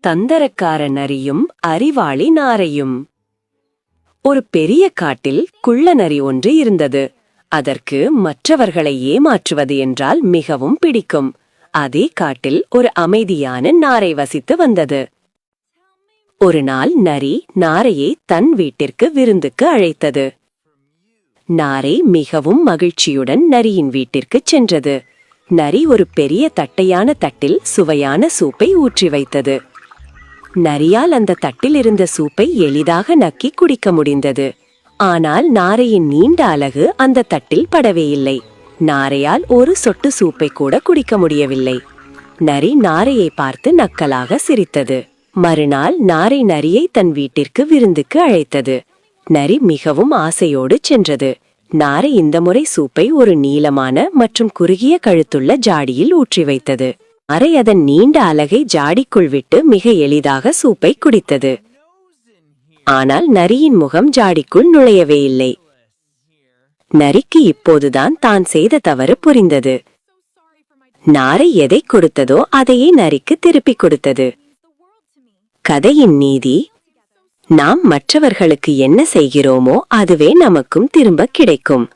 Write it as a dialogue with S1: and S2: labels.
S1: தந்தரக்கார நரியும் அறிவாளி நாரையும். ஒரு பெரிய காட்டில் குள்ள நரி ஒன்று இருந்தது. அதற்கு மற்றவர்களை ஏமாற்றுவது என்றால் மிகவும் பிடிக்கும். அதே காட்டில் ஒரு அமைதியான நாரை வசித்து வந்தது. ஒரு நாள் நரி நாரையை தன் வீட்டிற்கு விருந்துக்கு அழைத்தது. நாரை மிகவும் மகிழ்ச்சியுடன் நரியின் வீட்டிற்குச் சென்றது. நரி ஒரு பெரிய தட்டையான தட்டில் சுவையான சூப்பை ஊற்றி வைத்தது. நரியால் அந்த தட்டில் இருந்த சூப்பை எளிதாக நக்கி குடிக்க முடிந்தது. ஆனால் நாரையின் நீண்ட அலகு அந்த தட்டில் படவே இல்லை. நாரையால் ஒரு சொட்டு சூப்பை கூட குடிக்க முடியவில்லை. நரி நாரையை பார்த்து நக்கலாக சிரித்தது. மறுநாள் நாரை நரியை தன் வீட்டிற்கு விருந்துக்கு அழைத்தது. நரி மிகவும் ஆசையோடு சென்றது. நாரை இந்த முறை சூப்பை ஒரு நீளமான மற்றும் குறுகிய கழுத்துள்ள ஜாடியில் ஊற்றி வைத்தது. நாரை அதன் நீண்ட அலகை ஜாடிக்குள் விட்டு மிக எளிதாக சூப்பை குடித்தது. ஆனால் நரியின் முகம் ஜாடிக்குள் நுழையவே இல்லை. நரிக்கு இப்போதுதான் தான் செய்த தவறு புரிந்தது. நாரை எதை கொடுத்ததோ அதையே நரிக்கு திருப்பிக் கொடுத்தது. கதையின் நீதி: நாம் மற்றவர்களுக்கு என்ன செய்கிறோமோ அதுவே நமக்கும் திரும்ப கிடைக்கும்.